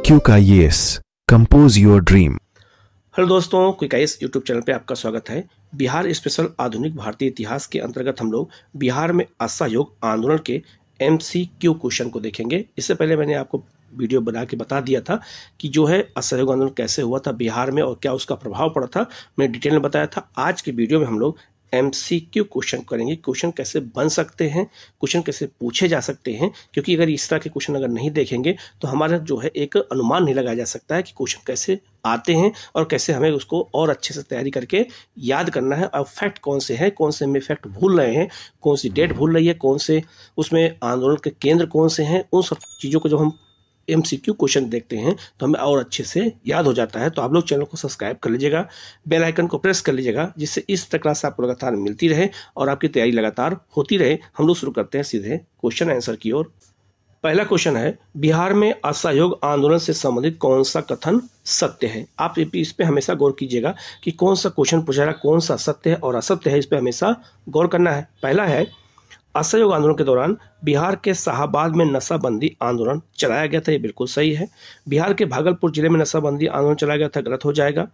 Quick IAS, compose your dream. Hello दोस्तों, quick IAS YouTube channel पे आपका स्वागत है। बिहार स्पेशल आधुनिक भारतीय इतिहास के अंतर्गत हम लोग बिहार में असहयोग आंदोलन के MCQ क्वेश्चन को देखेंगे। इससे पहले मैंने आपको वीडियो बना के बता दिया था कि जो है असहयोग आंदोलन कैसे हुआ था बिहार में और क्या उसका प्रभाव पड़ा था, मैंने डिटेल में बताया था। आज की वीडियो में हम लोग MCQ क्वेश्चन करेंगे। क्वेश्चन कैसे बन सकते हैं, क्वेश्चन कैसे पूछे जा सकते हैं, क्योंकि अगर इस तरह के क्वेश्चन अगर नहीं देखेंगे तो हमारा जो है एक अनुमान नहीं लगाया जा सकता है कि क्वेश्चन कैसे आते हैं और कैसे हमें उसको और अच्छे से तैयारी करके याद करना है। और फैक्ट कौन से हैं, कौन से में फैक्ट भूल रहे हैं, कौन सी डेट भूल रही है, कौन से उसमें आंदोलन के केंद्र कौन से हैं, उन सब चीज़ों को जब हम MCQ क्वेश्चन देखते हैं तो हमें और अच्छे से याद हो जाता है। तो आप लोग चैनल को सब्सक्राइब कर लीजिएगा, बेल आइकन को प्रेस कर लीजिएगा, जिससे इस तरह क्लास आपको लगातार मिलती रहे और आपकी तैयारी लगातार होती रहे। हम लोग शुरू करते हैं सीधे क्वेश्चन आंसर की ओर। पहला क्वेश्चन है, बिहार में असहयोग आंदोलन से संबंधित कौन सा कथन सत्य है? आप इस पे हमेशा गौर कीजिएगा कि कौन सा क्वेश्चन पूछा रहा, कौन सा सत्य है और असत्य है, इस पे हमेशा गौर करना है। पहला है, असहयोग आंदोलन के दौरान बिहार के शाहाबाद में नशाबंदी आंदोलन चलाया गया था। ये बिल्कुल सही है। बिहार के भागलपुर जिले में नशाबंदी आंदोलन चलाया गया था, गलत हो जाएगा।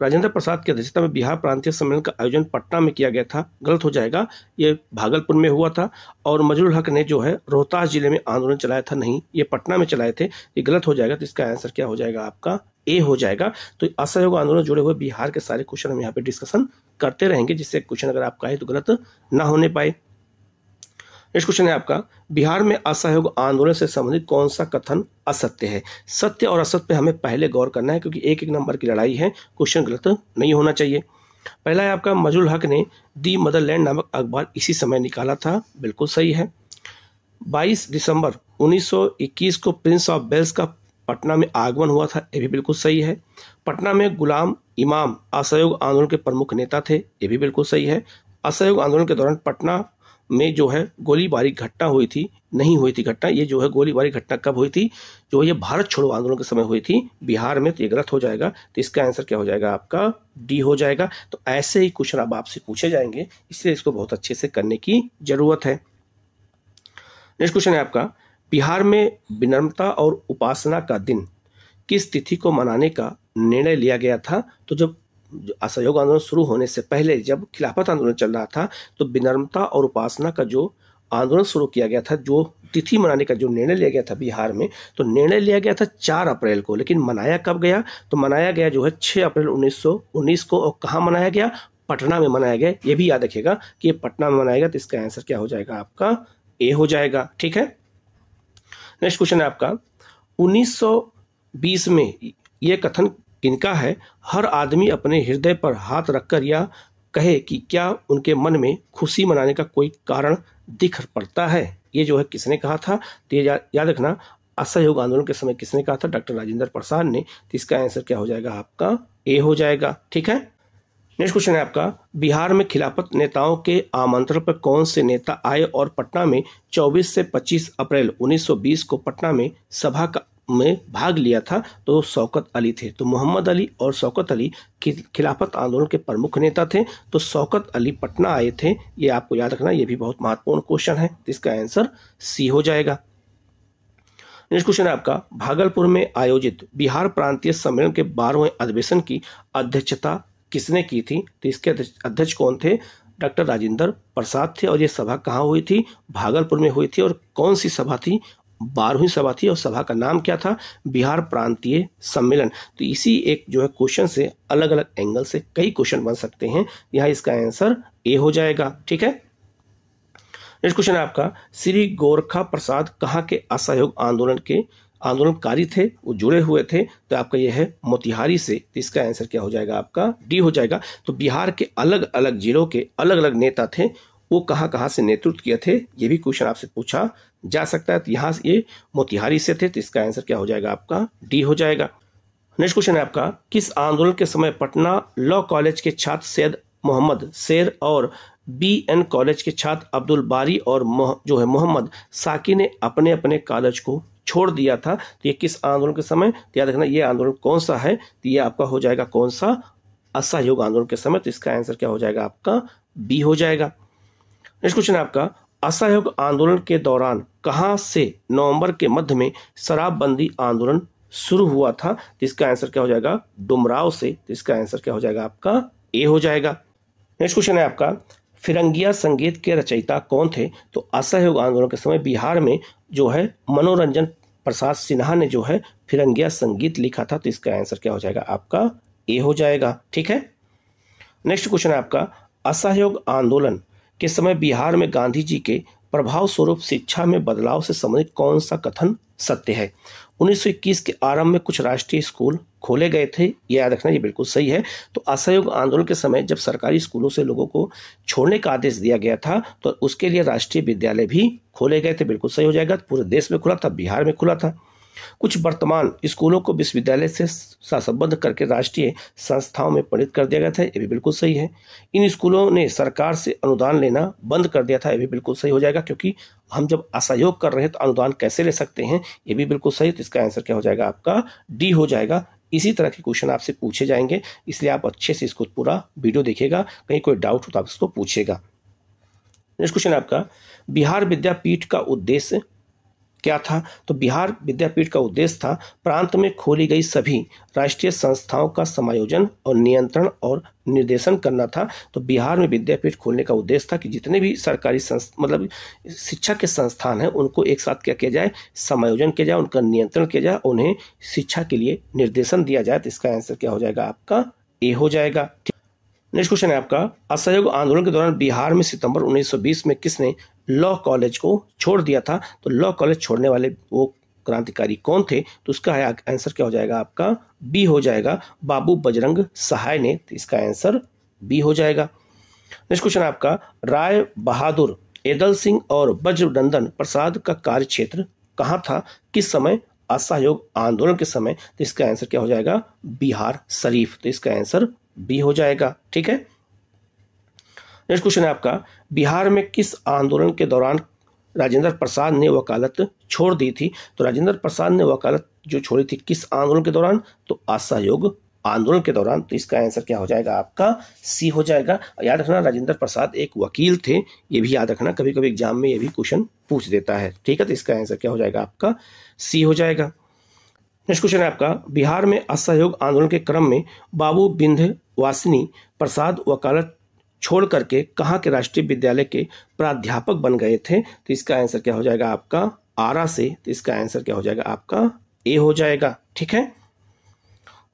राजेंद्र प्रसाद की अध्यक्षता में बिहार प्रांतीय सम्मेलन का आयोजन पटना में किया गया था, गलत हो जाएगा। ये भागलपुर में हुआ था। और मजरुल हक ने जो है रोहतास जिले में आंदोलन चलाया था, नहीं, ये पटना में चलाए थे, ये गलत हो जाएगा। तो इसका आंसर क्या हो जाएगा? आपका ए हो जाएगा। तो असहयोग आंदोलन जुड़े हुए बिहार के सारे क्वेश्चन हम यहाँ पे डिस्कशन करते रहेंगे, जिससे क्वेश्चन अगर आपका है तो गलत ना होने पाए। नेक्स्ट क्वेश्चन है आपका, बिहार में असहयोग आंदोलन से संबंधित कौन सा कथन असत्य है? सत्य और असत्य पे हमें पहले गौर करना है, क्योंकि एक एक नंबर की लड़ाई है, क्वेश्चन गलत नहीं होना चाहिए। पहला है आपका, मजरुल हक ने दी मदरलैंड नामक अखबार इसी समय निकाला था, बिल्कुल सही है। 22 दिसंबर 1921 को प्रिंस ऑफ वेल्स का पटना में आगमन हुआ था, ये भी बिल्कुल सही है। पटना में गुलाम इमाम असहयोग आंदोलन के प्रमुख नेता थे, ये भी बिल्कुल सही है। असहयोग आंदोलन के दौरान पटना में जो है गोलीबारी घटना हुई थी, नहीं हुई थी घटना। ये जो है गोलीबारी घटना कब हुई थी? जो ये भारत छोड़ो आंदोलन के समय हुई थी बिहार में, तो ये गलत हो जाएगा। तो इसका आंसर क्या हो जाएगा? आपका डी हो जाएगा। तो ऐसे ही क्वेश्चन अब आपसे पूछे जाएंगे, इसलिए इसको बहुत अच्छे से करने की जरूरत है। नेक्स्ट क्वेश्चन है आपका, बिहार में विनम्रता और उपासना का दिन किस तिथि को मनाने का निर्णय लिया गया था? तो जब असहयोग आंदोलन शुरू होने से पहले, जब खिलाफत आंदोलन चल रहा था, तो विनम्रता और उपासना का जो आंदोलन शुरू किया गया था, जो तिथि मनाने का जो निर्णय लिया गया था बिहार में, तो निर्णय लिया गया था 4 अप्रैल को, लेकिन मनाया कब गया? तो मनाया गया जो है 6 अप्रैल 1919 को। और कहाँ मनाया गया? पटना में मनाया गया। ये भी याद रखिएगा कि ये पटना में मनाया गया। तो इसका आंसर क्या हो जाएगा? आपका ए हो जाएगा। ठीक है। नेक्स्ट क्वेश्चन है आपका, 1920 में यह कथन किनका है? हर आदमी अपने हृदय पर हाथ रखकर यह कहे कि क्या उनके मन में खुशी मनाने का कोई कारण दिख पड़ता है। ये जो है किसने कहा था? तो ये याद रखना, असहयोग आंदोलन के समय किसने कहा था? डॉक्टर राजेंद्र प्रसाद ने। तो इसका आंसर क्या हो जाएगा? आपका ए हो जाएगा। ठीक है। नेक्स्ट क्वेश्चन है आपका, बिहार में खिलाफत नेताओं के आमंत्रण पर कौन से नेता आए और पटना में 24 से 25 अप्रैल 1920 को पटना में सभा में भाग लिया था? तो शौकत अली थे। तो मोहम्मद अली और शौकत अली खिलाफत आंदोलन के प्रमुख नेता थे। तो शौकत अली पटना आए थे, ये आपको याद रखना, ये भी बहुत महत्वपूर्ण क्वेश्चन है। तो इसका आंसर सी हो जाएगा। नेक्स्ट क्वेश्चन है आपका, भागलपुर में आयोजित बिहार प्रांतीय सम्मेलन के 12वें अधिवेशन की अध्यक्षता किसने की थी? तो इसके अध्यक्ष कौन थे? डॉक्टर राजेंद्र प्रसाद थे। और ये सभा कहाँ हुई थी? भागलपुर में हुई थी। और कौन सी सभा थी? 12वीं सभा थी। और सभा का नाम क्या था? बिहार प्रांतीय सम्मेलन। तो इसी एक जो है क्वेश्चन से अलग अलग एंगल से कई क्वेश्चन बन सकते हैं। यहाँ इसका आंसर ए हो जाएगा। ठीक है। नेक्स्ट क्वेश्चन है आपका, श्री गोरखा प्रसाद कहाँ के असहयोग आंदोलन के आंदोलनकारी थे, वो जुड़े हुए थे? तो आपका यह है मोतिहारी से। तो इसका आंसर क्या हो जाएगा? आपका डी हो जाएगा। तो बिहार के अलग अलग जिलों के अलग अलग नेता थे, वो कहाँ कहाँ से नेतृत्व किए थे, ये भी क्वेश्चन आपसे पूछा जा सकता है। तो यहाँ ये मोतिहारी से थे। तो इसका आंसर क्या हो जाएगा? आपका डी हो जाएगा। नेक्स्ट क्वेश्चन है आपका, किस आंदोलन के समय पटना लॉ कॉलेज के छात्र सैयद मोहम्मद शेर और BN कॉलेज के छात्र अब्दुल बारी और जो है मोहम्मद साकी ने अपने अपने कॉलेज को छोड़ दिया था? तो ये किस आंदोलन के समय? तो याद रखना, ये आंदोलन कौन सा है? तो ये आपका हो जाएगा कौन सा? असहयोग आंदोलन के समय। तो इसका आंसर क्या हो जाएगा? आपका बी हो जाएगा। नेक्स्ट क्वेश्चन है आपका, असहयोग आंदोलन के दौरान कहां से नवंबर के मध्य में शराबबंदी आंदोलन शुरू हुआ था, तो इसका आंसर क्या हो जाएगा, डुमराव से। तो इसका आंसर क्या हो जाएगा आपका, ए हो जाएगा। नेक्स्ट क्वेश्चन है आपका, फिरंगिया संगीत के रचयिता कौन थे? तो असहयोग आंदोलन के समय बिहार में जो है मनोरंजन प्रसाद सिन्हा ने जो है फिरंगिया संगीत लिखा था। तो इसका आंसर क्या हो जाएगा आपका, ए हो जाएगा। ठीक है। नेक्स्ट क्वेश्चन है आपका, असहयोग आंदोलन के समय बिहार में गांधी जी के प्रभाव स्वरूप शिक्षा में बदलाव से संबंधित कौन सा कथन सत्य है? 1921 के आरंभ में कुछ राष्ट्रीय स्कूल खोले गए थे, ये याद रखना, ये बिल्कुल सही है। तो असहयोग आंदोलन के समय जब सरकारी स्कूलों से लोगों को छोड़ने का आदेश दिया गया था, तो उसके लिए राष्ट्रीय विद्यालय भी खोले गए थे, बिल्कुल सही हो जाएगा। पूरे देश में खुला था, बिहार में खुला था। कुछ वर्तमान स्कूलों को विश्वविद्यालय से संबद्ध करके राष्ट्रीय संस्थाओं में परिणत कर दिया गया था, ये भी बिल्कुल सही है। इन स्कूलों ने सरकार से अनुदान लेना बंद कर दिया था, ये भी बिल्कुल सही हो जाएगा, क्योंकि हम जब असहयोग कर रहे हैं तो अनुदान कैसे ले सकते हैं, ये भी बिल्कुल सही। तो इसका आंसर क्या हो जाएगा आपका, डी हो जाएगा। इसी तरह के क्वेश्चन आपसे पूछे जाएंगे, इसलिए आप अच्छे से इसको पूरा वीडियो देखिएगा, कहीं कोई डाउट हो तो आप इसको पूछेगा। नेक्स्ट क्वेश्चन आपका, बिहार विद्यापीठ का उद्देश्य क्या था? तो बिहार विद्यापीठ का उद्देश्य था प्रांत में खोली गई सभी राष्ट्रीय संस्थाओं का समायोजन और नियंत्रण और निर्देशन करना था। तो बिहार में विद्यापीठ खोलने का उद्देश्य था कि जितने भी सरकारी मतलब शिक्षा के संस्थान हैं उनको एक साथ क्या किया जाए, समायोजन किया जाए, उनका नियंत्रण किया जाए, उन्हें शिक्षा के लिए निर्देशन दिया जाए। तो इसका आंसर क्या हो जाएगा आपका, ए हो जाएगा। नेक्स्ट क्वेश्चन है आपका, असहयोग आंदोलन के दौरान बिहार में सितंबर 1920 में किसने लॉ कॉलेज को छोड़ दिया था? तो लॉ कॉलेज छोड़ने वाले वो क्रांतिकारी कौन थे? तो उसका आंसर क्या हो जाएगा आपका, बी हो जाएगा, बाबू बजरंग सहाय ने। तो इसका आंसर बी हो जाएगा। नेक्स्ट क्वेश्चन आपका, राय बहादुर एदल सिंह और वज्रनंदन प्रसाद का कार्य क्षेत्र कहाँ था, किस समय? असहयोग आंदोलन के समय। तो इसका आंसर क्या हो जाएगा, बिहार शरीफ। तो इसका आंसर बी हो जाएगा। ठीक है। नेक्स्ट क्वेश्चन है आपका, बिहार में किस आंदोलन के दौरान राजेंद्र प्रसाद ने वकालत छोड़ दी थी? तो राजेंद्र प्रसाद ने वकालत जो छोड़ी थी किस आंदोलन के दौरान? तो असहयोग आंदोलन के दौरान। तो इसका आंसर क्या हो जाएगा आपका, सी हो जाएगा। याद रखना, राजेंद्र प्रसाद एक वकील थे, ये भी याद रखना, कभी कभी एग्जाम में ये भी क्वेश्चन पूछ देता है। ठीक है। तो इसका आंसर क्या हो जाएगा आपका, सी हो जाएगा। नेक्स्ट क्वेश्चन है आपका, बिहार में असहयोग आंदोलन के क्रम में बाबू विंध्यवासिनी प्रसाद वकालत छोड़ करके कहाँ के राष्ट्रीय विद्यालय के प्राध्यापक बन गए थे? तो इसका आंसर क्या हो जाएगा आपका, आरा से। तो इसका आंसर क्या हो जाएगा आपका, ए हो जाएगा। ठीक है।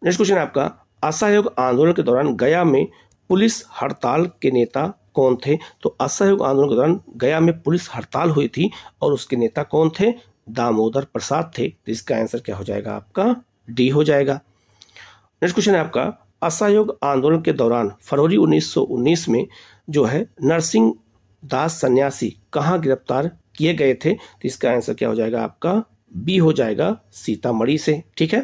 नेक्स्ट क्वेश्चन है आपका, असहयोग आंदोलन के दौरान गया में पुलिस हड़ताल के नेता कौन थे? तो असहयोग आंदोलन के दौरान गया में पुलिस हड़ताल हुई थी और उसके नेता कौन थे? दामोदर प्रसाद थे। तो इसका आंसर क्या हो जाएगा आपका, डी हो जाएगा। नेक्स्ट क्वेश्चन है आपका, असहयोग आंदोलन के दौरान फरवरी 1919 में जो है नरसिंह दास सन्यासी कहाँ गिरफ्तार किए गए थे? तो इसका आंसर क्या हो जाएगा आपका, बी हो जाएगा, सीतामढ़ी से। ठीक है।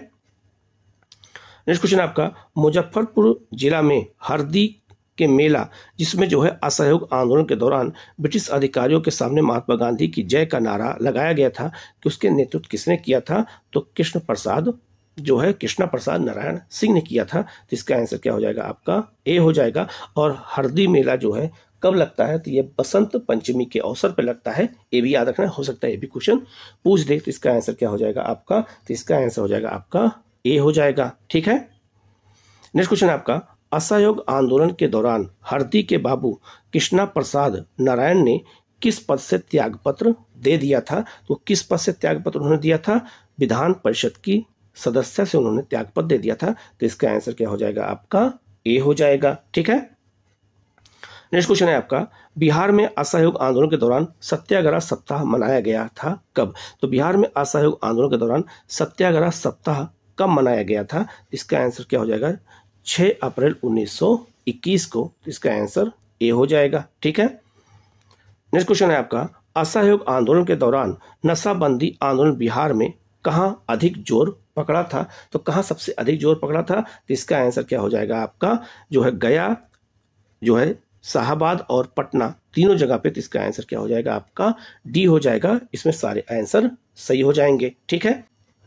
नेक्स्ट क्वेश्चन आपका, मुजफ्फरपुर जिला में हरदी के मेला जिसमें जो है असहयोग आंदोलन के दौरान ब्रिटिश अधिकारियों के सामने महात्मा गांधी की जय का नारा लगाया गया था, कि उसके नेतृत्व किसने किया था? तो कृष्ण प्रसाद नारायण सिंह ने किया था। तो इसका आंसर क्या हो जाएगा आपका, ए हो जाएगा। और हरदी मेला जो है कब लगता है? तो ये बसंत पंचमी के अवसर पर लगता है, ये भी याद रखना, हो सकता है ये भी क्वेश्चन पूछ दे। तो इसका आंसर क्या हो जाएगा आपका, तो इसका आंसर हो जाएगा आपका ए हो जाएगा। ठीक है। नेक्स्ट क्वेश्चन आपका, असहयोग आंदोलन के दौरान हरदी के बाबू कृष्णा प्रसाद नारायण ने किस पद से त्यागपत्र दे दिया था? तो किस पद से त्यागपत्र उन्होंने दिया था? विधान परिषद की सदस्य से उन्होंने त्यागपत्र दे दिया था। तो इसका आंसर क्या हो जाएगा आपका, ए हो जाएगा। ठीक है। नेक्स्ट क्वेश्चन है आपका, बिहार में असहयोग आंदोलन के दौरान सत्याग्रह सप्ताह मनाया गया था कब? तो बिहार में असहयोग आंदोलन के दौरान सत्याग्रह सप्ताह कब मनाया गया था? इसका आंसर क्या हो जाएगा, 6 अप्रैल 1921 को। तो इसका आंसर ए हो जाएगा। ठीक है। नेक्स्ट क्वेश्चन है आपका, असहयोग आंदोलन के दौरान नशाबंदी आंदोलन बिहार में कहाँ अधिक जोर पकड़ा था? तो कहाँ सबसे अधिक जोर पकड़ा था? तो इसका आंसर क्या हो जाएगा आपका, जो है गया, जो है शाहाबाद और पटना, तीनों जगह पे। तो इसका आंसर क्या हो जाएगा आपका, डी हो जाएगा। इसमें सारे आंसर सही हो जाएंगे। ठीक है।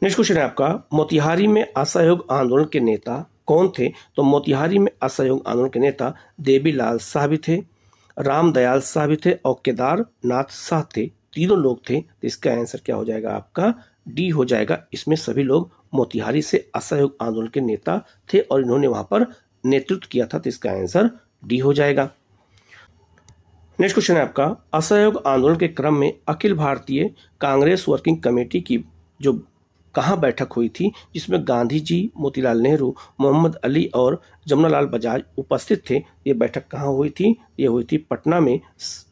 नेक्स्ट क्वेश्चन है आपका, मोतिहारी में असहयोग आंदोलन के नेता कौन थे? तो मोतिहारी में असहयोग आंदोलन के नेता देवीलाल शाह भी थे, रामदयाल शाह भी थे और केदारनाथ शाह थे, तीनों लोग थे। तो इसका आंसर क्या हो जाएगा आपका, डी हो जाएगा। इसमें सभी लोग मोतिहारी से असहयोग आंदोलन के नेता थे और इन्होंने वहां पर नेतृत्व किया था, तो इसका आंसर डी हो जाएगा। नेक्स्ट क्वेश्चन है आपका, असहयोग आंदोलन के क्रम में अखिल भारतीय कांग्रेस वर्किंग कमेटी की जो कहाँ बैठक हुई थी, जिसमें गांधी जी, मोतीलाल नेहरू, मोहम्मद अली और जमनालाल बजाज उपस्थित थे। ये बैठक कहाँ हुई थी? ये हुई थी पटना में,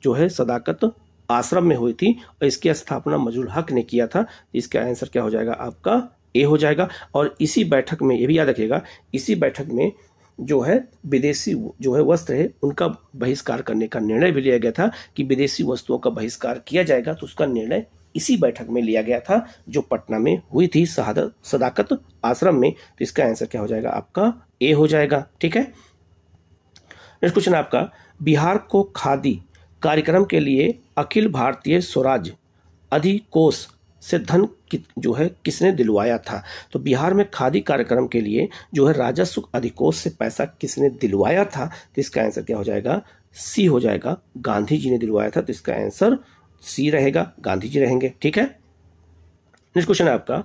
जो है सदाकत आश्रम में हुई थी और इसकी स्थापना मजरूल हक ने किया था। इसका आंसर क्या हो जाएगा? आपका ए हो जाएगा। और इसी बैठक में ये भी याद रखिएगा, इसी बैठक में जो है विदेशी जो है वस्त्र है उनका बहिष्कार करने का निर्णय भी लिया गया था कि विदेशी वस्तुओं का बहिष्कार किया जाएगा। तो उसका निर्णय इसी बैठक में लिया गया था जो पटना में हुई थी सदाकत आश्रम में। तो इसका आंसर क्या हो जाएगा? आपका ए हो जाएगा। ठीक है। नेक्स्ट क्वेश्चन आपका, बिहार को खादी कार्यक्रम के लिए अखिल भारतीय स्वराज अधिकोष से धन जो है किसने दिलवाया था? तो बिहार में खादी कार्यक्रम के लिए जो है राजस्व अधिकोष से पैसा किसने दिलवाया था? तो इसका आंसर क्या हो जाएगा? सी हो जाएगा। गांधी जी ने दिलवाया था। तो इसका आंसर सी रहेगा, गांधी जी रहेंगे। ठीक है। नेक्स्ट क्वेश्चन है आपका,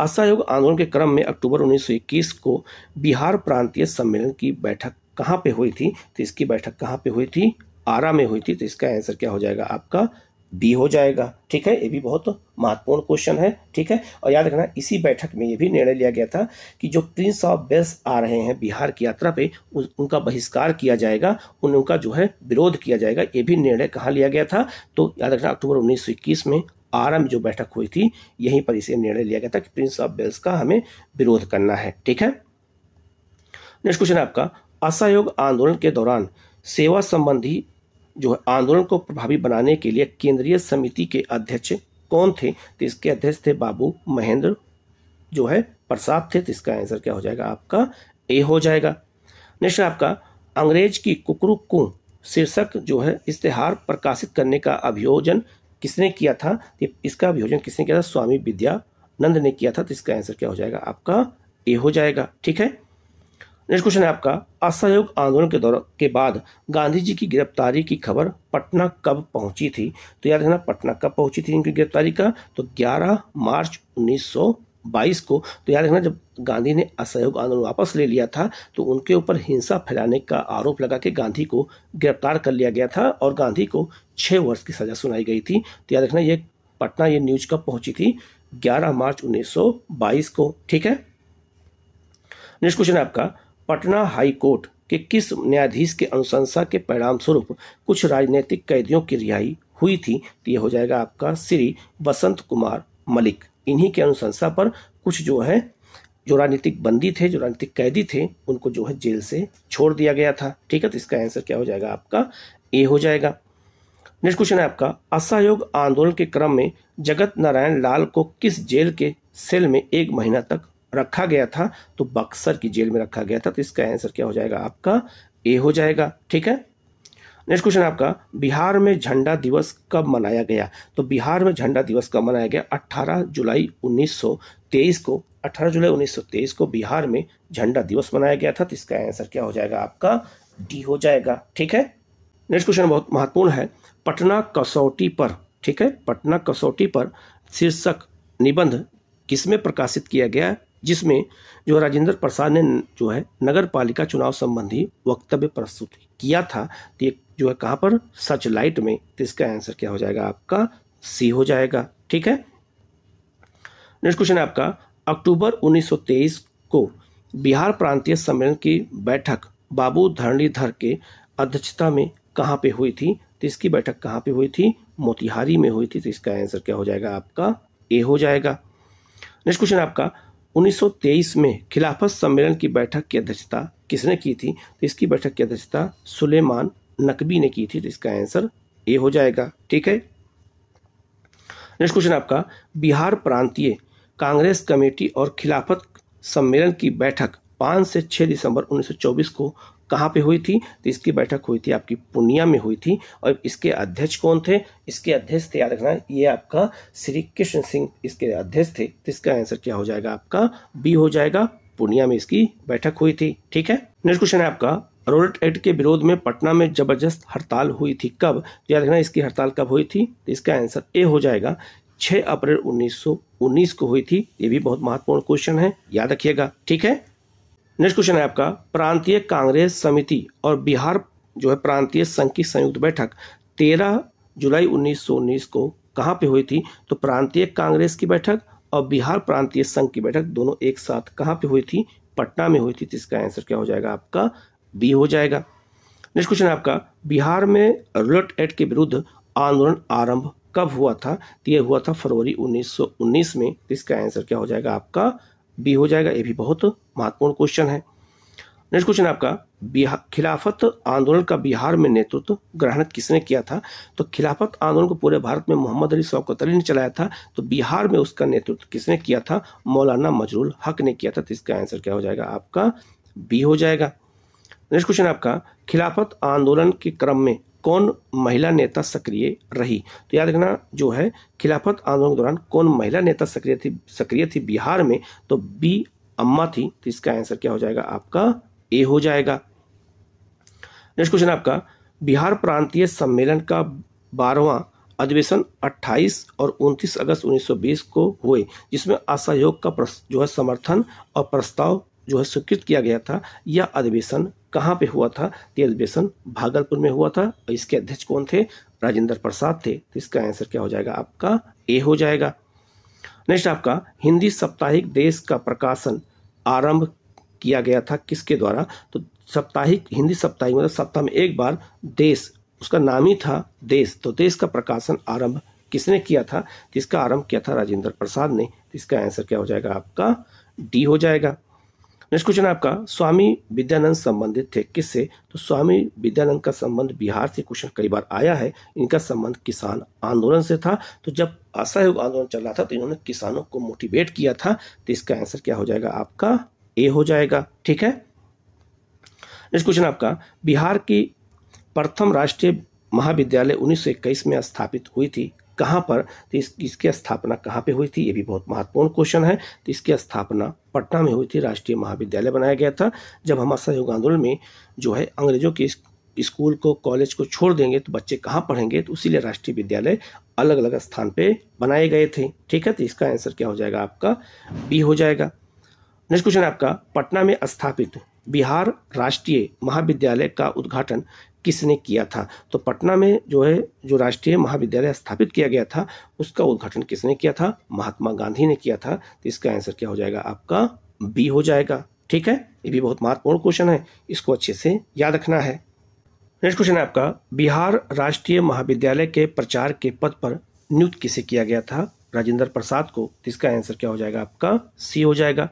असहयोग आंदोलन के क्रम में अक्टूबर 1921 को बिहार प्रांतीय सम्मेलन की बैठक कहाँ पे हुई थी? तो इसकी बैठक कहाँ पे हुई थी? आरा में हुई थी। तो इसका आंसर क्या हो जाएगा? आपका बी हो जाएगा। ठीक है। ये भी बहुत महत्वपूर्ण क्वेश्चन है। ठीक है। और याद रखना, इसी बैठक में ये भी निर्णय लिया गया था कि जो प्रिंस ऑफ वेल्स आ रहे हैं बिहार की यात्रा पे, उनका बहिष्कार किया जाएगा, उनका जो है विरोध किया जाएगा। ये भी निर्णय कहाँ लिया गया था? तो याद रखना, अक्टूबर 1921 में आरा में जो बैठक हुई थी, यहीं पर इसे निर्णय लिया गया था कि प्रिंस ऑफ वेल्स का हमें विरोध करना है। ठीक है। नेक्स्ट क्वेश्चन है आपका, असहयोग आंदोलन के दौरान सेवा संबंधी जो है आंदोलन को प्रभावी बनाने के लिए केंद्रीय समिति के अध्यक्ष कौन थे? तो इसके अध्यक्ष थे बाबू महेंद्र जो है प्रसाद थे। तो इसका आंसर क्या हो जाएगा? आपका ए हो जाएगा। नेक्स्ट आपका, अंग्रेज की कुकरू शीर्षक जो है इश्तेहार प्रकाशित करने का अभियोजन किसने किया था? इसका अभियोजन किसने किया था? स्वामी विद्यानंद ने किया था। तो इसका आंसर क्या हो जाएगा? आपका ए हो जाएगा। ठीक है। नेक्स्ट क्वेश्चन है आपका, असहयोग आंदोलन के बाद गांधी जी की गिरफ्तारी की खबर पटना कब पहुंची थी? तो याद रखना, पटना कब पहुंची थी इनकी गिरफ्तारी का? तो 11 मार्च 1922 को। तो याद रखना, जब गांधी ने असहयोग आंदोलन वापस ले लिया था तो उनके ऊपर हिंसा फैलाने का आरोप लगा के गांधी को गिरफ्तार कर लिया गया था और गांधी को 6 वर्ष की सजा सुनाई गई थी। तो याद रखना, ये पटना ये न्यूज कब पहुंची थी? 11 मार्च 1922 को। ठीक है। नेक्स्ट क्वेश्चन है आपका, पटना हाई कोर्ट के किस न्यायाधीश के अनुशंसा के परिणाम स्वरूप कुछ राजनीतिक कैदियों की रिहाई हुई थी? तो ये हो जाएगा आपका श्री वसंत कुमार मलिक। इन्हीं के अनुशंसा पर कुछ जो है जो राजनीतिक बंदी थे, जो राजनीतिक कैदी थे, उनको जो है जेल से छोड़ दिया गया था। ठीक है। तो इसका आंसर क्या हो जाएगा? आपका ए हो जाएगा। नेक्स्ट क्वेश्चन है आपका, असहयोग आंदोलन के क्रम में जगत नारायण लाल को किस जेल के सेल में 1 महीना तक रखा गया था? तो बक्सर की जेल में रखा गया था। तो इसका आंसर क्या हो जाएगा? आपका ए हो जाएगा। ठीक है। नेक्स्ट क्वेश्चन आपका, बिहार में झंडा दिवस कब मनाया गया? तो बिहार में झंडा दिवस कब मनाया गया? 18 जुलाई 1923 को। 18 जुलाई 1923 को बिहार में झंडा दिवस मनाया गया था। तो इसका आंसर क्या हो जाएगा? आपका डी हो जाएगा। ठीक है। नेक्स्ट क्वेश्चन बहुत महत्वपूर्ण है, पटना कसौटी पर। ठीक है। पटना कसौटी पर शीर्षक निबंध किसमें प्रकाशित किया गया, जिसमें जो राजेंद्र प्रसाद ने जो है नगर पालिका चुनाव संबंधी वक्तव्य प्रस्तुत किया था? तो ये जो है कहाँ पर? सच लाइट में। तो इसका आंसर क्या हो जाएगा? आपका सी हो जाएगा। ठीक है। नेक्स्ट क्वेश्चन है आपका, अक्टूबर 1923 को बिहार प्रांतीय सम्मेलन की बैठक बाबू धरणीधर के अध्यक्षता में कहाँ पे हुई थी? तो इसकी बैठक कहाँ पे हुई थी? मोतिहारी में हुई थी। तो इसका आंसर क्या हो जाएगा? आपका ए हो जाएगा। नेक्स्ट क्वेश्चन आपका, 1923 में खिलाफत सम्मेलन की बैठक की अध्यक्षता किसने की थी? तो इसकी बैठक की अध्यक्षता सुलेमान नकवी ने की थी। तो इसका आंसर ए हो जाएगा। ठीक है। नेक्स्ट क्वेश्चन आपका, बिहार प्रांतीय कांग्रेस कमेटी और खिलाफत सम्मेलन की बैठक 5 से 6 दिसंबर 1924 को कहाँ पे हुई थी? तो इसकी बैठक हुई थी आपकी पूर्णिया में हुई थी। और इसके अध्यक्ष कौन थे? इसके अध्यक्ष थे, याद रखना, ये आपका श्री कृष्ण सिंह इसके अध्यक्ष थे। तो इसका आंसर क्या हो जाएगा? आपका बी हो जाएगा। पूर्णिया में इसकी बैठक हुई थी। ठीक है। नेक्स्ट क्वेश्चन है आपका, रोलेट एक्ट के विरोध में पटना में जबरदस्त हड़ताल हुई थी कब? तो याद रखना, इसकी हड़ताल कब हुई थी? तो इसका आंसर ए हो जाएगा 6 अप्रैल 1919 को हुई थी। ये भी बहुत महत्वपूर्ण क्वेश्चन है, याद रखिएगा। ठीक है, नेक्स्ट क्वेश्चन है आपका, प्रांतीय कांग्रेस समिति और बिहार जो है प्रांतीय संघ की संयुक्त बैठक 13 जुलाई 1919 को कहाँ पे हुई थी? तो प्रांतीय कांग्रेस की बैठक और बिहार प्रांतीय संघ की बैठक दोनों एक साथ कहाँ पे हुई थी? पटना में हुई थी। तो इसका आंसर क्या हो जाएगा आपका? बी हो जाएगा। नेक्स्ट क्वेश्चन है आपका, बिहार में रूरल एक्ट के विरुद्ध आंदोलन आरंभ कब हुआ था? तो यह हुआ था फरवरी 1919 में। तो इसका आंसर क्या हो जाएगा आपका? बी हो जाएगा। ये भी बहुत महत्वपूर्ण क्वेश्चन है। नेक्स्ट क्वेश्चन आपका, खिलाफत आंदोलन का बिहार में नेतृत्व ग्रहण किसने किया था? तो खिलाफत आंदोलन को पूरे भारत में मोहम्मद अली शौकत अली ने चलाया था, तो बिहार में उसका नेतृत्व किसने किया था? मौलाना मजरुल हक ने किया था। तो इसका आंसर क्या हो जाएगा आपका? बी हो जाएगा। नेक्स्ट क्वेश्चन आपका, खिलाफत आंदोलन के क्रम में कौन महिला नेता सक्रिय रही? तो याद रखना, जो है खिलाफत आंदोलन के दौरान कौन महिला नेता सक्रिय थी बिहार में? तो बी अम्मा थी। तो इसका आंसर क्या हो जाएगा आपका? ए हो जाएगा। नेक्स्ट क्वेश्चन आपका, बिहार प्रांतीय सम्मेलन का 12वां अधिवेशन 28 और 29 अगस्त 1920 को हुए, जिसमें असहयोग का जो है समर्थन और प्रस्ताव जो है स्वीकृत किया गया था। यह अधिवेशन कहाँ पे हुआ था? यह अधिवेशन भागलपुर में हुआ था और इसके अध्यक्ष कौन थे? राजेंद्र प्रसाद थे। तो इसका आंसर क्या हो जाएगा आपका? ए हो जाएगा। नेक्स्ट आपका, हिंदी साप्ताहिक देश का प्रकाशन आरंभ किया गया था किसके द्वारा? तो साप्ताहिक, हिंदी साप्ताहिक मतलब सप्ताह में एक बार देश, उसका नाम ही था देश। तो देश का प्रकाशन आरंभ किसने किया था? तो इसका आरंभ किया था राजेंद्र प्रसाद ने। तो इसका आंसर क्या हो जाएगा आपका? डी हो जाएगा। नेक्स्ट क्वेश्चन आपका, स्वामी विद्यानंद संबंधित थे किससे? तो स्वामी विद्यानंद का संबंध बिहार से क्वेश्चन कई बार आया है। इनका संबंध किसान आंदोलन से था। तो जब असहयोग आंदोलन चल रहा था तो इन्होंने किसानों को मोटिवेट किया था। तो इसका आंसर क्या हो जाएगा आपका? ए हो जाएगा। ठीक है, नेक्स्ट क्वेश्चन आपका, बिहार की प्रथम राष्ट्रीय महाविद्यालय 1921 में स्थापित हुई थी कहाँ पर? तो इसकी स्थापना कहाँ पे हुई थी? ये भी बहुत महत्वपूर्ण क्वेश्चन है। तो इसकी स्थापना पटना में हुई थी। राष्ट्रीय महाविद्यालय बनाया गया था। जब हम असहयोग आंदोलन में जो है अंग्रेजों के स्कूल को, कॉलेज को छोड़ देंगे तो बच्चे कहाँ पढ़ेंगे? तो इसीलिए राष्ट्रीय विद्यालय अलग अलग स्थान पे बनाए गए थे। ठीक है, तो इसका आंसर क्या हो जाएगा आपका? बी हो जाएगा। नेक्स्ट क्वेश्चन आपका, पटना में स्थापित बिहार राष्ट्रीय महाविद्यालय का उद्घाटन किसने किया था? तो पटना में जो है जो राष्ट्रीय महाविद्यालय स्थापित किया गया था उसका उद्घाटन किसने किया था? महात्मा गांधी ने किया था। तो इसका आंसर क्या हो जाएगा आपका? बी हो जाएगा। ठीक है, ये भी बहुत महत्वपूर्ण क्वेश्चन है, इसको अच्छे से याद रखना है। नेक्स्ट क्वेश्चन है आपका, बिहार राष्ट्रीय महाविद्यालय के प्रचार के पद पर नियुक्त किसे किया गया था? राजेंद्र प्रसाद को। तो इसका आंसर क्या हो जाएगा आपका? सी हो जाएगा।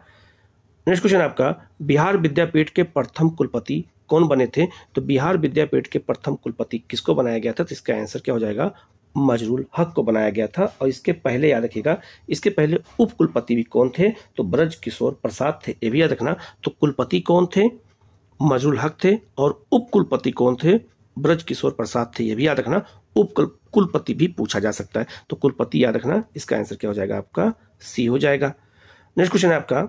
नेक्स्ट क्वेश्चन आपका, बिहार विद्यापीठ के प्रथम कुलपति कौन बने थे? तो बिहार विद्यापीठ के प्रथम कुलपति किसको बनाया गया था? तो इसका आंसर क्या हो जाएगा? मजरुल हक को बनाया गया था। और इसके पहले याद रखिएगा, इसके पहले उप कुलपति भी कौन थे? तो ब्रज किशोर प्रसाद थे। ये भी याद रखना। तो कुलपति कौन थे? मजरुल हक थे। और उप कुलपति कौन थे? ब्रज किशोर प्रसाद थे। ये भी याद रखना। उप कुलपति भी पूछा जा सकता है। तो कुलपति याद रखना। इसका आंसर क्या हो जाएगा आपका? सी हो जाएगा। नेक्स्ट क्वेश्चन है आपका,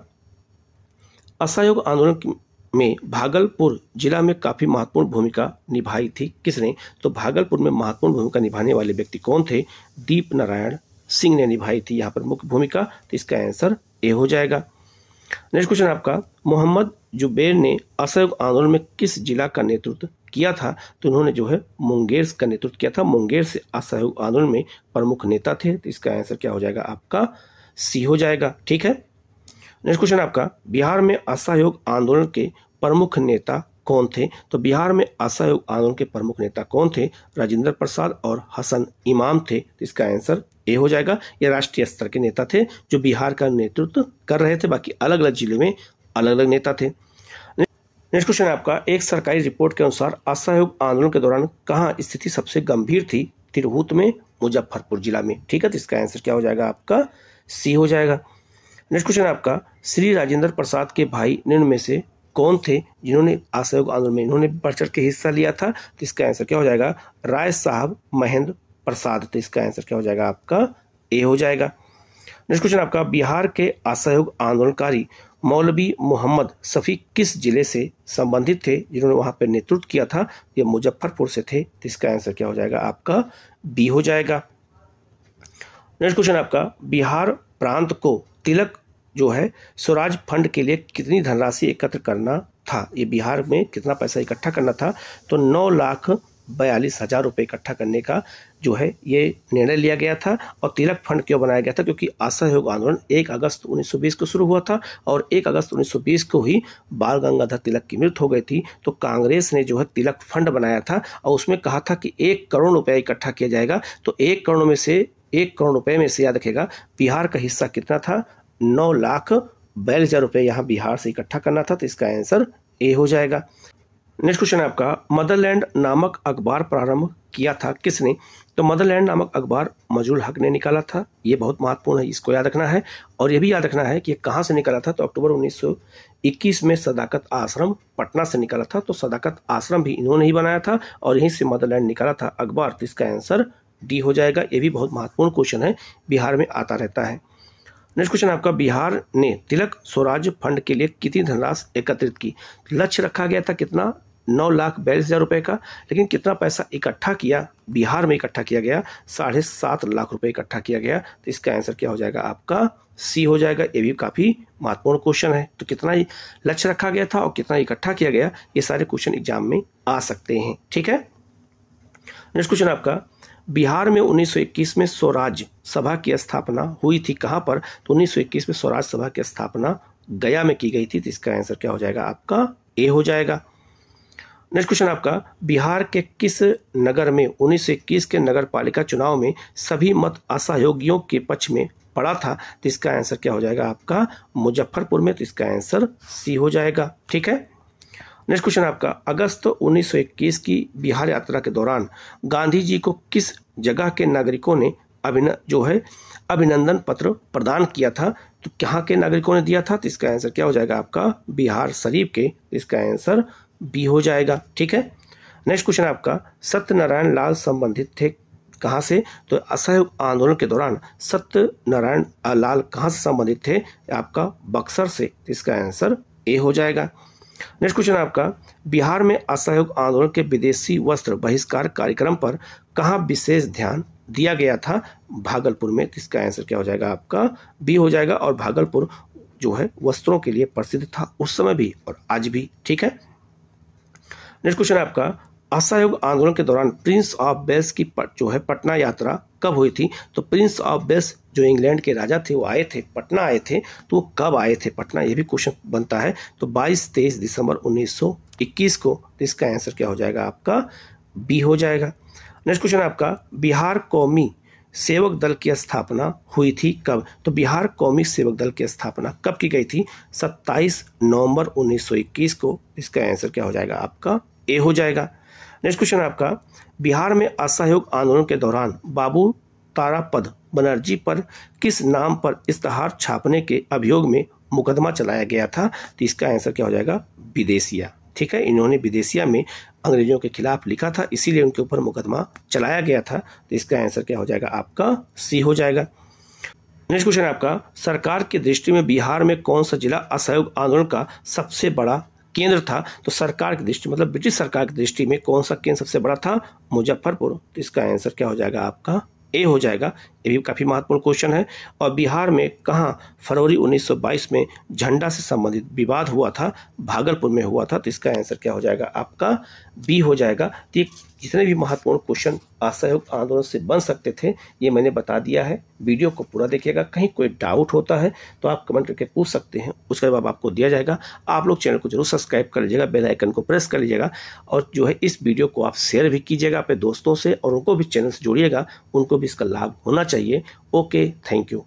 असहयोग आंदोलन में भागलपुर जिला में काफी महत्वपूर्ण भूमिका निभाई थी किसने? तो भागलपुर में महत्वपूर्ण भूमिका निभाने वाले व्यक्ति कौन थे? दीप नारायण सिंह ने निभाई थी यहाँ पर मुख्य भूमिका। तो इसका आंसर ए हो जाएगा। नेक्स्ट क्वेश्चन आपका, मोहम्मद जुबैर ने असहयोग आंदोलन में किस जिला का नेतृत्व किया था? तो उन्होंने जो है मुंगेर का नेतृत्व किया था। मुंगेर से असहयोग आंदोलन में प्रमुख नेता थे। तो इसका आंसर क्या हो जाएगा आपका? सी हो जाएगा। ठीक है, नेक्स्ट क्वेश्चन आपका, बिहार में असहयोग आंदोलन के प्रमुख नेता कौन थे? तो बिहार में असहयोग आंदोलन के प्रमुख नेता कौन थे? राजेंद्र प्रसाद और हसन इमाम थे। तो इसका आंसर ए हो जाएगा। ये राष्ट्रीय स्तर के नेता थे जो बिहार का नेतृत्व कर रहे थे। बाकी अलग अलग जिले में अलग अलग नेता थे। नेक्स्ट क्वेश्चन आपका, एक सरकारी रिपोर्ट के अनुसार असहयोग आंदोलन के दौरान कहाँ स्थिति सबसे गंभीर थी? तिरहुत में, मुजफ्फरपुर जिला में। ठीक है, तो इसका आंसर क्या हो जाएगा आपका? सी हो जाएगा। नेक्स्ट क्वेश्चन आपका, श्री राजेंद्र प्रसाद के भाई निम्न में से कौन थे जिन्होंने असहयोग आंदोलन में इन्होंने बढ़ चढ़ के हिस्सा लिया था? तो इसका आंसर क्या हो जाएगा? राय साहब महेंद्र प्रसाद। तो इसका आंसर क्या हो जाएगा आपका? ए हो जाएगा। नेक्स्ट क्वेश्चन आपका, बिहार के असहयोग आंदोलनकारी मौलवी मोहम्मद शफी किस जिले से संबंधित थे जिन्होंने वहां पर नेतृत्व किया था? ये मुजफ्फरपुर से थे। तो इसका आंसर क्या हो जाएगा आपका? बी हो जाएगा। नेक्स्ट क्वेश्चन आपका, बिहार प्रांत को तिलक जो है स्वराज फंड के लिए कितनी धनराशि एकत्र करना था? ये बिहार में कितना पैसा इकट्ठा करना था? तो 9,42,000 रुपये इकट्ठा करने का जो है ये निर्णय लिया गया था। और तिलक फंड क्यों बनाया गया था? क्योंकि असहयोग आंदोलन 1 अगस्त 1920 को शुरू हुआ था और 1 अगस्त 1920 को ही बाल गंगाधर तिलक की मृत्यु हो गई थी। तो कांग्रेस ने जो है तिलक फंड बनाया था और उसमें कहा था कि 1 करोड़ रुपया इकट्ठा किया जाएगा। तो 1 करोड़ रुपए में से याद रखेगा बिहार का हिस्सा कितना था? 9,42,000 रुपये यहाँ बिहार से इकट्ठा करना था। तो इसका आंसर ए हो जाएगा। नेक्स्ट क्वेश्चन है आपका, मदरलैंड नामक अखबार प्रारंभ किया था किसने? तो मदरलैंड नामक अखबार मजरूल हक ने निकाला था। ये बहुत महत्वपूर्ण है, इसको याद रखना है। और ये भी याद रखना है कि ये कहाँ से निकाला था? तो अक्टूबर 1921 में सदाकत आश्रम पटना से निकाला था। तो सदाकत आश्रम भी इन्होंने ही बनाया था और यहीं से मदरलैंड निकाला था अखबार। तो इसका आंसर डी हो जाएगा। ये भी बहुत महत्वपूर्ण क्वेश्चन है, बिहार में आता रहता है। नेक्स्ट क्वेश्चन आपका, बिहार ने तिलक स्वराज फंड के लिए कितनी धनराशि एकत्रित की? लक्ष्य रखा गया था कितना? 9,42,000 रुपये का, लेकिन कितना पैसा इकट्ठा किया? बिहार में इकट्ठा किया गया 7.5 लाख रुपए इकट्ठा किया गया। तो इसका आंसर क्या हो जाएगा? आपका सी हो जाएगा। ये भी काफी महत्वपूर्ण क्वेश्चन है। तो कितना लक्ष्य रखा गया था और कितना इकट्ठा किया गया, ये सारे क्वेश्चन एग्जाम में आ सकते हैं। ठीक है। नेक्स्ट क्वेश्चन आपका, बिहार में 1921 में स्वराज सभा की स्थापना हुई थी कहाँ पर? तो 1921 में स्वराज सभा की स्थापना गया में की गई थी। तो इसका आंसर क्या हो जाएगा? आपका ए हो जाएगा। नेक्स्ट क्वेश्चन आपका, बिहार के किस नगर में 1921 के नगर पालिका चुनाव में सभी मत असहयोगियों के पक्ष में पड़ा था? तो इसका आंसर क्या हो जाएगा? आपका मुजफ्फरपुर में। तो इसका आंसर सी हो जाएगा। ठीक है। नेक्स्ट क्वेश्चन आपका, अगस्त 1921 की बिहार यात्रा के दौरान गांधी जी को किस जगह के नागरिकों ने अभिनंदन पत्र प्रदान किया था? तो कहाँ के नागरिकों ने दिया था? तो इसका आंसर क्या हो जाएगा? आपका बिहार शरीफ के। इसका आंसर बी हो जाएगा। ठीक है। नेक्स्ट क्वेश्चन आपका, सत्यनारायण लाल संबंधित थे कहाँ से? तो असहयोग आंदोलन के दौरान सत्यनारायण लाल कहाँ से संबंधित थे? आपका बक्सर से। इसका आंसर ए हो जाएगा। नेक्स्ट क्वेश्चन आपका, बिहार में असहयोग आंदोलन के विदेशी वस्त्र बहिष्कार कार्यक्रम पर कहाँ विशेष ध्यान दिया गया था? भागलपुर में। इसका आंसर क्या हो जाएगा? आपका बी हो जाएगा। और भागलपुर जो है वस्त्रों के लिए प्रसिद्ध था उस समय भी और आज भी। ठीक है। नेक्स्ट क्वेश्चन आपका, असहयोग आंदोलन के दौरान प्रिंस ऑफ वेल्स की जो है पटना यात्रा कब हुई थी? तो प्रिंस ऑफ वेल्स जो इंग्लैंड के राजा थे वो आए थे, पटना आए थे। तो वो कब आए थे पटना? ये भी क्वेश्चन बनता है। तो 22-23 दिसंबर 1921 को। तो इसका आंसर क्या हो जाएगा? आपका बी हो जाएगा। नेक्स्ट क्वेश्चन आपका, बिहार कौमी सेवक दल की स्थापना हुई थी कब? तो बिहार कौमी सेवक दल की स्थापना कब की गई थी? 27 नवंबर 1921 को। इसका आंसर क्या हो जाएगा? आपका ए हो जाएगा। नेक्स्ट क्वेश्चन आपका, बिहार में असहयोग आंदोलन के दौरान बाबू तारापद बनर्जी पर किस नाम पर इश्तहार छापने के अभियोग में मुकदमा चलाया गया था? तो इसका आंसर क्या हो जाएगा? विदेशिया। ठीक है। इन्होंने विदेशिया में अंग्रेजों के खिलाफ लिखा था, इसीलिए उनके ऊपर मुकदमा चलाया गया था। तो इसका आंसर क्या हो जाएगा? आपका सी हो जाएगा। नेक्स्ट क्वेश्चन आपका, सरकार की दृष्टि में बिहार में कौन सा जिला असहयोग आंदोलन का सबसे बड़ा केंद्र था? तो सरकार की दृष्टि मतलब ब्रिटिश सरकार की दृष्टि में कौन सा केंद्र सबसे बड़ा था? मुजफ्फरपुर। तो इसका आंसर क्या हो जाएगा? आपका ए हो जाएगा। ये भी काफी महत्वपूर्ण क्वेश्चन है। और बिहार में कहाँ फरवरी 1922 में झंडा से संबंधित विवाद हुआ था? भागलपुर में हुआ था। तो इसका आंसर क्या हो जाएगा? आपका बी हो जाएगा। तो ये जितने भी महत्वपूर्ण क्वेश्चन असहयोग आंदोलन से बन सकते थे ये मैंने बता दिया है। वीडियो को पूरा देखिएगा। कहीं कोई डाउट होता है तो आप कमेंट करके पूछ सकते हैं, उसका जवाब आपको दिया जाएगा। आप लोग चैनल को जरूर सब्सक्राइब कर लीजिएगा, बेल आइकन को प्रेस कर लीजिएगा और जो है इस वीडियो को आप शेयर भी कीजिएगा अपने दोस्तों से और उनको भी चैनल से जोड़िएगा, उनको भी इसका लाभ होना चाहिए। Okay, thank you.